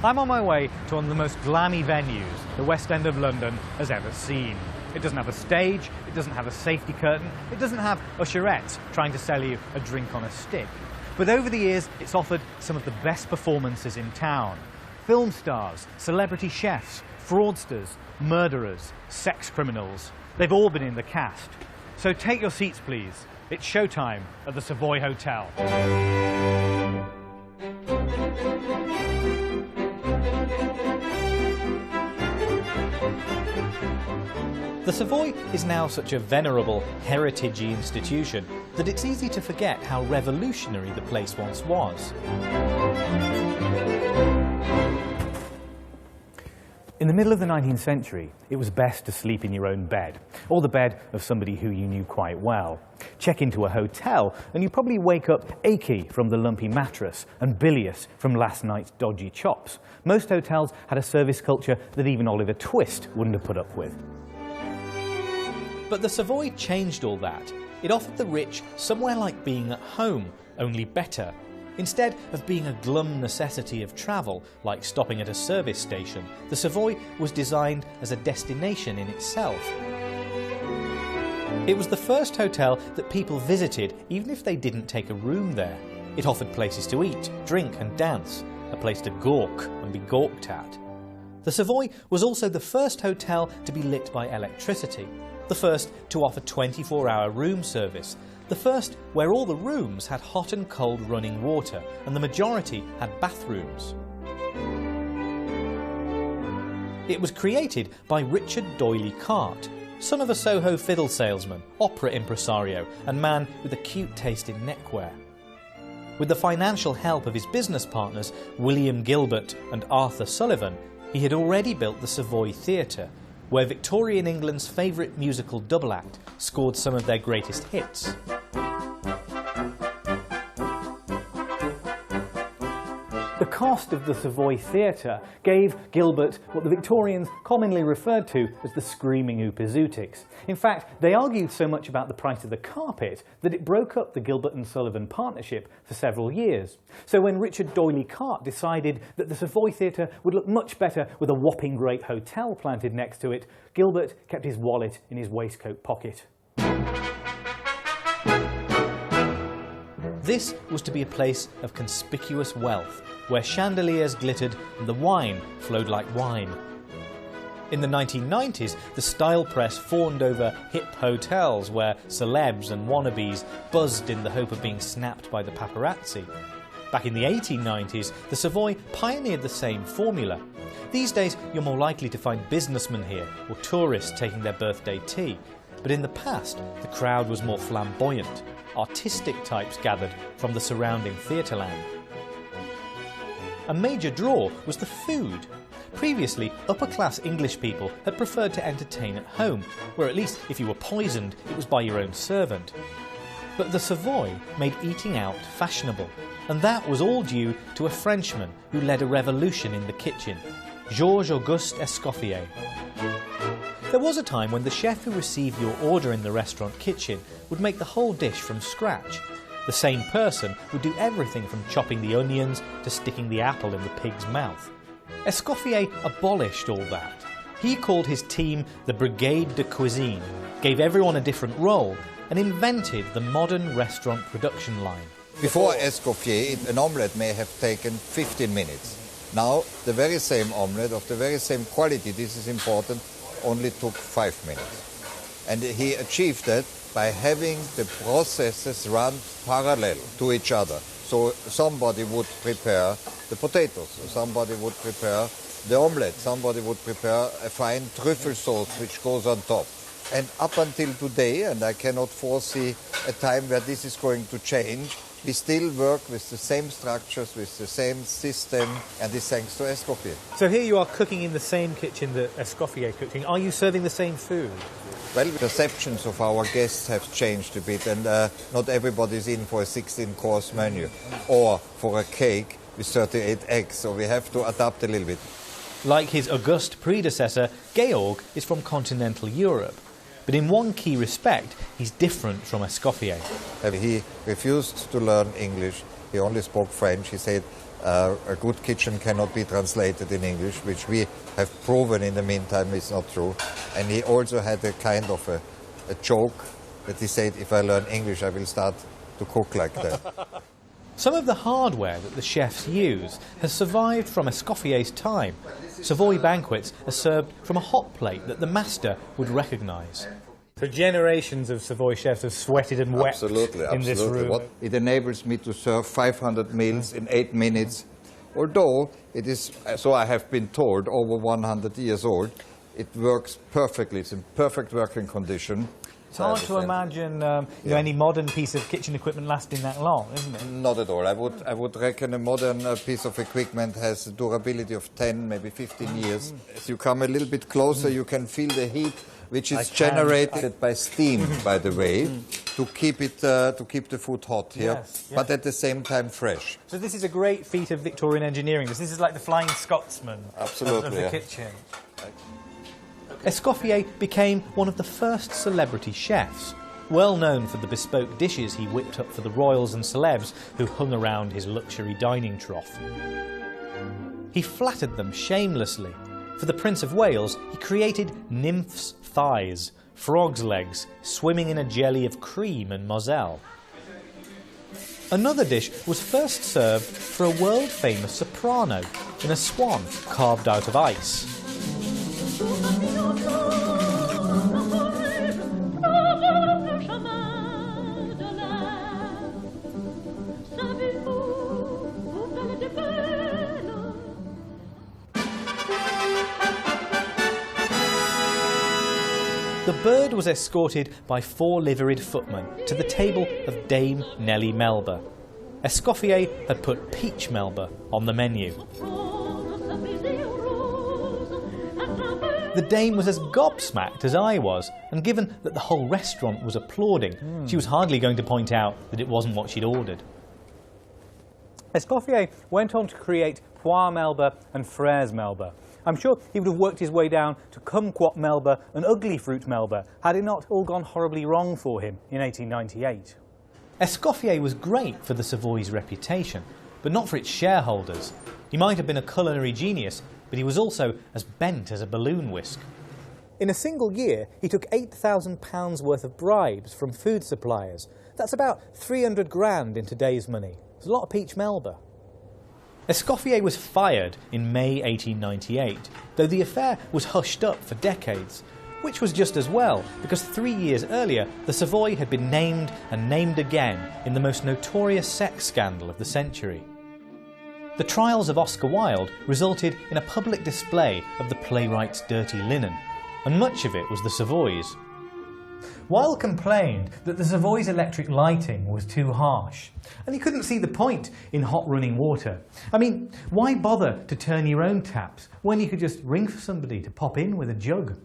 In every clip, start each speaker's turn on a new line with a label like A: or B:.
A: I'm on my way to one of the most glammy venues the West End of London has ever seen. It doesn't have a stage, it doesn't have a safety curtain, it doesn't have usherettes trying to sell you a drink on a stick. But over the years, it's offered some of the best performances in town. Film stars, celebrity chefs, fraudsters, murderers, sex criminals. They've all been in the cast. So take your seats, please. It's showtime at the Savoy Hotel. The Savoy is now such a venerable, heritagey institution that it's easy to forget how revolutionary the place once was. In the middle of the 19th century, it was best to sleep in your own bed, or the bed of somebody who you knew quite well. Check into a hotel, and you probably wake up achy from the lumpy mattress and bilious from last night's dodgy chops. Most hotels had a service culture that even Oliver Twist wouldn't have put up with. But the Savoy changed all that. It offered the rich somewhere like being at home, only better. Instead of being a glum necessity of travel, like stopping at a service station, the Savoy was designed as a destination in itself. It was the first hotel that people visited even if they didn't take a room there. It offered places to eat, drink and dance, a place to gawk and be gawked at. The Savoy was also the first hotel to be lit by electricity, the first to offer 24-hour room service, the first where all the rooms had hot and cold running water and the majority had bathrooms. It was created by Richard D'Oyly Carte, son of a Soho fiddle salesman, opera impresario and man with a cute taste in neckwear. With the financial help of his business partners William Gilbert and Arthur Sullivan, he had already built the Savoy Theatre, where Victorian England's favourite musical double act scored some of their greatest hits. The cost of the Savoy Theatre gave Gilbert what the Victorians commonly referred to as the screaming oopazootics. In fact, they argued so much about the price of the carpet that it broke up the Gilbert and Sullivan partnership for several years. So when Richard D'Oyly Carte decided that the Savoy Theatre would look much better with a whopping great hotel planted next to it, Gilbert kept his wallet in his waistcoat pocket. This was to be a place of conspicuous wealth, where chandeliers glittered and the wine flowed like wine. In the 1990s, the style press fawned over hip hotels where celebs and wannabes buzzed in the hope of being snapped by the paparazzi. Back in the 1890s, the Savoy pioneered the same formula. These days, you're more likely to find businessmen here or tourists taking their birthday tea. But in the past, the crowd was more flamboyant. Artistic types gathered from the surrounding theatreland. A major draw was the food. Previously, upper-class English people had preferred to entertain at home, where at least if you were poisoned, it was by your own servant. But the Savoy made eating out fashionable, and that was all due to a Frenchman who led a revolution in the kitchen, Georges-Auguste Escoffier. There was a time when the chef who received your order in the restaurant kitchen would make the whole dish from scratch. The same person would do everything from chopping the onions to sticking the apple in the pig's mouth. Escoffier abolished all that. He called his team the Brigade de Cuisine, gave everyone a different role, and invented the modern restaurant production line.
B: Before Escoffier, an omelette may have taken 15 minutes. Now, the very same omelette of the very same quality, this is important, only took 5 minutes. And he achieved that by having the processes run parallel to each other. So somebody would prepare the potatoes, somebody would prepare the omelette, somebody would prepare a fine truffle sauce which goes on top. And up until today, and I cannot foresee a time where this is going to change, we still work with the same structures, with the same system, and this thanks to Escoffier.
A: So here you are cooking in the same kitchen that Escoffier cooked in. Are you serving the same food?
B: Well, perceptions of our guests have changed a bit, and not everybody's in for a 16-course menu or for a cake with 38 eggs, so we have to adapt a little bit.
A: Like his august predecessor, Georg is from continental Europe. But in one key respect, he's different from Escoffier.
B: He refused to learn English. He only spoke French. He said a good kitchen cannot be translated in English, which we have proven in the meantime is not true. And he also had a kind of a joke that he said, if I learn English, I will start to cook like that.
A: Some of the hardware that the chefs use has survived from Escoffier's time. Savoy banquets are served from a hot plate that the master would recognise. So generations of Savoy chefs have sweated and wept in this room.
B: It enables me to serve 500 meals in 8 minutes. Although it is, so I have been told, over 100 years old, it works perfectly. It's in perfect working condition.
A: It's hard to imagine any modern piece of kitchen equipment lasting that long, isn't it?
B: Not at all. I would reckon a modern piece of equipment has a durability of 10, maybe 15 years. As you come a little bit closer, you can feel the heat, which is generated by steam, by the way, to keep the food hot here, yes. But at the same time fresh.
A: So this is a great feat of Victorian engineering. This is like the Flying Scotsman of the kitchen. Escoffier became one of the first celebrity chefs, well known for the bespoke dishes he whipped up for the royals and celebs who hung around his luxury dining trough. He flattered them shamelessly. For the Prince of Wales, he created nymphs' thighs, frogs' legs, swimming in a jelly of cream and moselle. Another dish was first served for a world-famous soprano in a swan carved out of ice. The bird was escorted by 4 liveried footmen to the table of Dame Nellie Melba. Escoffier had put peach Melba on the menu. The dame was as gobsmacked as I was, and given that the whole restaurant was applauding, she was hardly going to point out that it wasn't what she'd ordered. Escoffier went on to create Poire Melba and Fraise Melba. I'm sure he would have worked his way down to Kumquat Melba and Ugly Fruit Melba had it not all gone horribly wrong for him in 1898. Escoffier was great for the Savoy's reputation, but not for its shareholders. He might have been a culinary genius, but he was also as bent as a balloon whisk. In a single year, he took £8,000 worth of bribes from food suppliers. That's about 300 grand in today's money. It's a lot of peach Melba. Escoffier was fired in May 1898, though the affair was hushed up for decades, which was just as well, because 3 years earlier the Savoy had been named and named again in the most notorious sex scandal of the century. The trials of Oscar Wilde resulted in a public display of the playwright's dirty linen, and much of it was the Savoy's. Wilde complained that the Savoy's electric lighting was too harsh, and he couldn't see the point in hot running water. I mean, why bother to turn your own taps when you could just ring for somebody to pop in with a jug?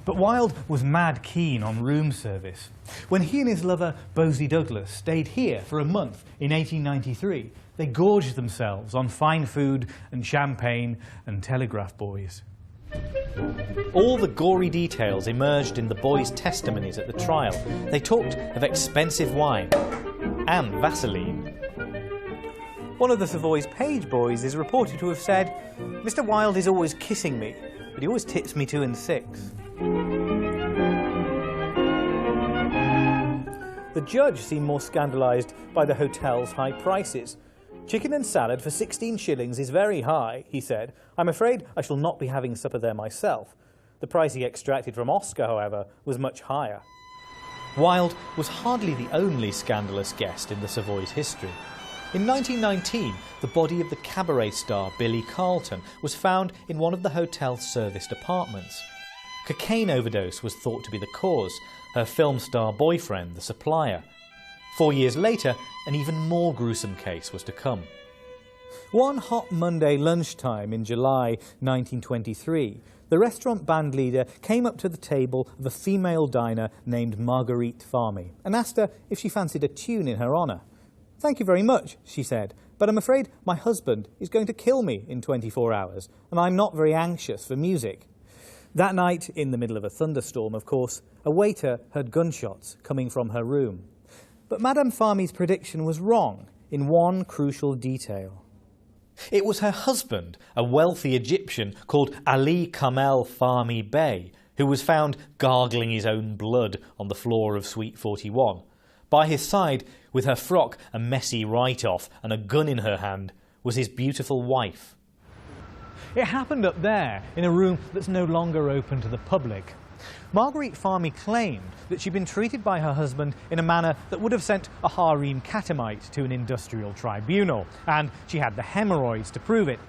A: But Wilde was mad keen on room service. When he and his lover Bosie Douglas stayed here for a month in 1893, they gorged themselves on fine food and champagne and telegraph boys. All the gory details emerged in the boys' testimonies at the trial. They talked of expensive wine and Vaseline. One of the Savoy's page boys is reported to have said, "Mr. Wilde is always kissing me, but he always tips me 2 and 6. The judge seemed more scandalised by the hotel's high prices. "Chicken and salad for 16 shillings is very high," he said. "I'm afraid I shall not be having supper there myself." The price he extracted from Oscar, however, was much higher. Wilde was hardly the only scandalous guest in the Savoy's history. In 1919, the body of the cabaret star Billy Carlton was found in one of the hotel's serviced apartments. Cocaine overdose was thought to be the cause, her film star boyfriend the supplier. 4 years later, an even more gruesome case was to come. One hot Monday lunchtime in July 1923, the restaurant band leader came up to the table of a female diner named Marguerite Farmy and asked her if she fancied a tune in her honour. "Thank you very much," she said, "but I'm afraid my husband is going to kill me in 24 hours, and I'm not very anxious for music." That night, in the middle of a thunderstorm, of course, a waiter heard gunshots coming from her room. But Madame Farmy's prediction was wrong. in one crucial detail. It was her husband, a wealthy Egyptian called Ali Kamel Fahmy Bey, who was found gargling his own blood on the floor of Suite 41. By his side, with her frock a messy write-off and a gun in her hand, was his beautiful wife. It happened up there, in a room that's no longer open to the public. Marguerite Fahmy claimed that she'd been treated by her husband in a manner that would have sent a harem catamite to an industrial tribunal, and she had the hemorrhoids to prove it.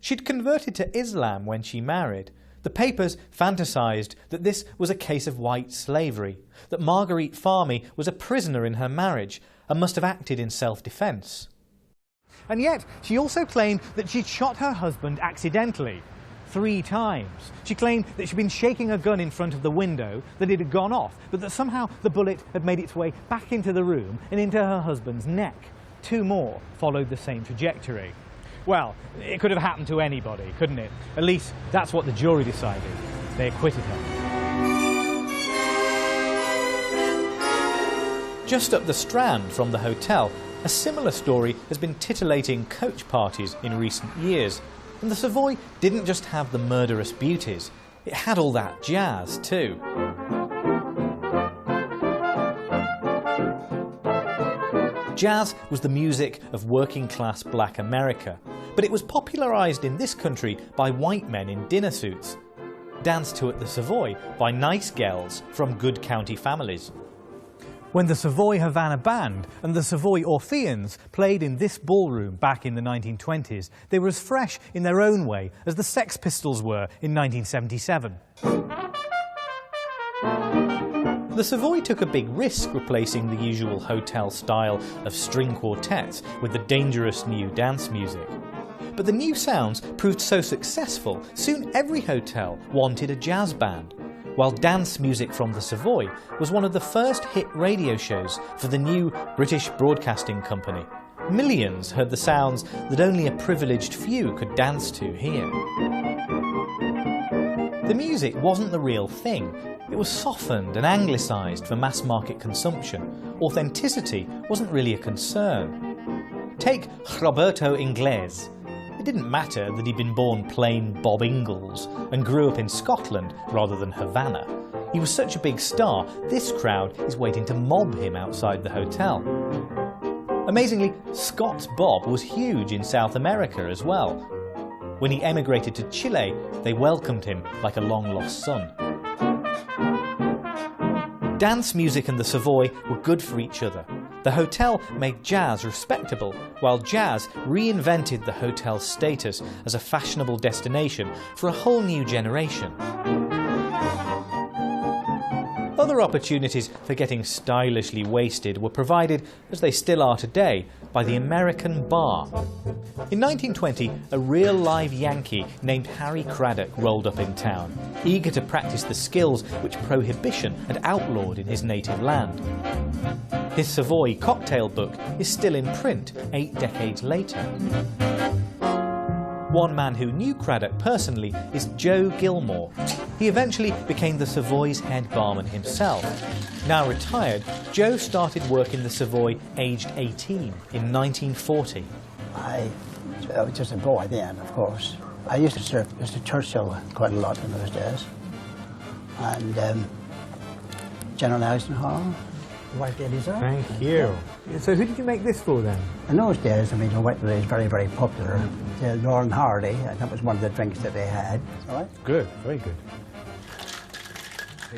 A: She'd converted to Islam when she married. The papers fantasised that this was a case of white slavery, that Marguerite Fahmy was a prisoner in her marriage and must have acted in self-defence. And yet, she also claimed that she'd shot her husband accidentally. 3 times. She claimed that she'd been shaking a gun in front of the window, that it had gone off, but that somehow the bullet had made its way back into the room and into her husband's neck. 2 more followed the same trajectory. Well, it could have happened to anybody, couldn't it? At least that's what the jury decided. They acquitted her. Just up the Strand from the hotel, a similar story has been titillating coach parties in recent years. And the Savoy didn't just have the murderous beauties, it had all that jazz too. Jazz was the music of working-class black America, but it was popularised in this country by white men in dinner suits, danced to at the Savoy by nice girls from good county families. When the Savoy Havana Band and the Savoy Orpheans played in this ballroom back in the 1920s, they were as fresh in their own way as the Sex Pistols were in 1977. The Savoy took a big risk replacing the usual hotel style of string quartets with the dangerous new dance music. But the new sounds proved so successful, soon every hotel wanted a jazz band, while dance music from the Savoy was one of the first hit radio shows for the new British Broadcasting Company. Millions heard the sounds that only a privileged few could dance to here. The music wasn't the real thing. It was softened and anglicised for mass market consumption. Authenticity wasn't really a concern. Take Roberto Inglés. It didn't matter that he'd been born plain Bob Ingalls and grew up in Scotland rather than Havana. He was such a big star, this crowd is waiting to mob him outside the hotel. Amazingly, Scott's Bob was huge in South America as well. When he emigrated to Chile, they welcomed him like a long-lost son. Dance music and the Savoy were good for each other. The hotel made jazz respectable, while jazz reinvented the hotel's status as a fashionable destination for a whole new generation. Other opportunities for getting stylishly wasted were provided, as they still are today, by the American bar. In 1920, a real live Yankee named Harry Craddock rolled up in town, eager to practice the skills which prohibition had outlawed in his native land. His Savoy cocktail book is still in print 8 decades later. One man who knew Craddock personally is Joe Gilmore. He eventually became the Savoy's head barman himself. Now retired, Joe started work in the Savoy aged 18 in 1940.
C: I was just a boy then, of course. I used to serve Mr. Churchill quite a lot in those days. And General Eisenhower. White ladies are.
A: Thank you. So who did you make this for then?
C: In those days, I mean, the white lady is very, very popular. Lauren Hardy, and that was one of the drinks that they had. All right?
A: Good, very good.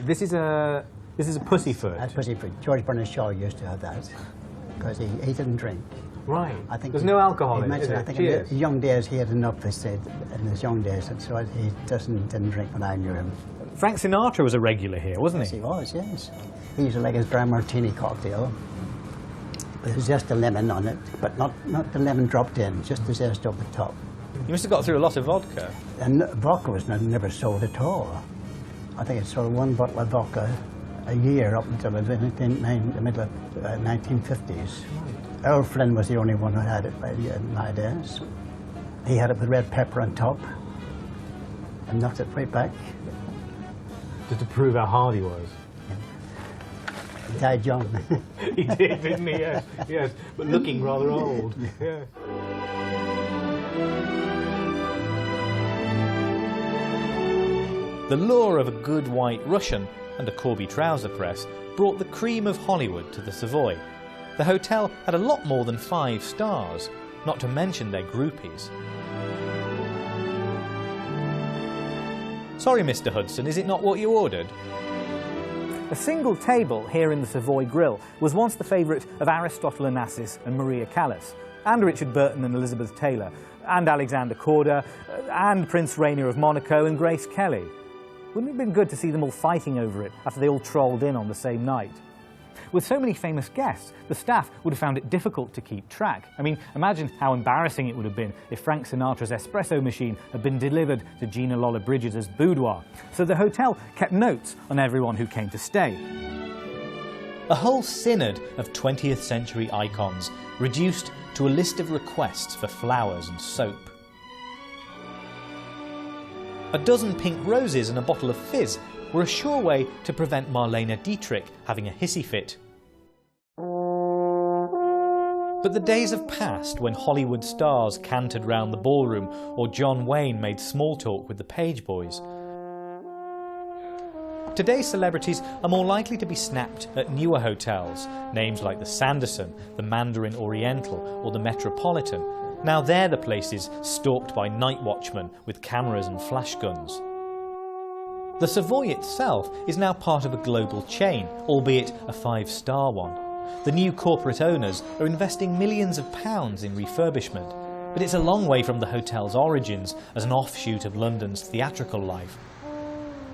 A: This is a pussyfoot.
C: That's pussyfoot. George Bernard Shaw used to have that because he didn't drink.
A: Right.
C: I think
A: there's no alcohol in it, is
C: I
A: it?
C: think in his young days he had enough, he said, in his young days, and so he didn't drink when I knew him.
A: Frank Sinatra was a regular here, wasn't he?
C: Yes, he was, yes. He used to like his dry martini cocktail. It was just a lemon on it, but not the lemon dropped in, just the zest over the top.
A: You must have got through a lot of vodka.
C: And vodka was never sold at all. I think it sold 1 bottle of vodka a year up until the middle of 1950s. Earl Flynn was the only one who had it in my days. He had it with red pepper on top and knocked it right back.
A: Just to prove how hard he was.
C: died young.
A: He did, didn't he? Yes, yes, but looking rather old. Yeah. The lure of a good white Russian and a Corby trouser press brought the cream of Hollywood to the Savoy. The hotel had a lot more than 5 stars, not to mention their groupies. Sorry, Mr. Hudson, is it not what you ordered?
D: A single table here in the Savoy Grill was once the favourite of Aristotle Onassis and Maria Callas, and Richard Burton and Elizabeth Taylor, and Alexander Korda, and Prince Rainier of Monaco and Grace Kelly. Wouldn't it have been good to see them all fighting over it after they all trolled in on the same night? With so many famous guests, the staff would have found it difficult to keep track. I mean, imagine how embarrassing it would have been if Frank Sinatra's espresso machine had been delivered to Gina Lollobrigid's boudoir. So the hotel kept notes on everyone who came to stay.
A: A whole synod of 20th century icons, reduced to a list of requests for flowers and soap. A dozen pink roses and a bottle of fizz were a sure way to prevent Marlene Dietrich having a hissy fit. But the days have passed when Hollywood stars cantered round the ballroom or John Wayne made small talk with the page boys. Today's celebrities are more likely to be snapped at newer hotels, names like the Sanderson, the Mandarin Oriental or the Metropolitan. Now they're the places stalked by night watchmen with cameras and flash guns. The Savoy itself is now part of a global chain, albeit a 5-star one. The new corporate owners are investing millions of pounds in refurbishment, but it's a long way from the hotel's origins as an offshoot of London's theatrical life.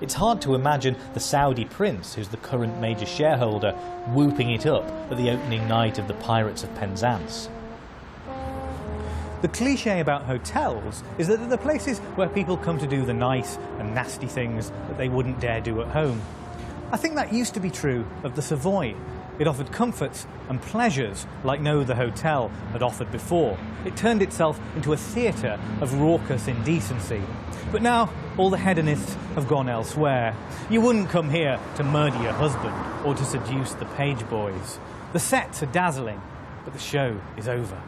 A: It's hard to imagine the Saudi prince, who's the current major shareholder, whooping it up at the opening night of the Pirates of Penzance.
D: The cliché about hotels is that they're the places where people come to do the nice and nasty things that they wouldn't dare do at home. I think that used to be true of the Savoy. It offered comforts and pleasures like no other hotel had offered before. It turned itself into a theatre of raucous indecency. But now all the hedonists have gone elsewhere. You wouldn't come here to murder your husband or to seduce the page boys. The sets are dazzling, but the show is over.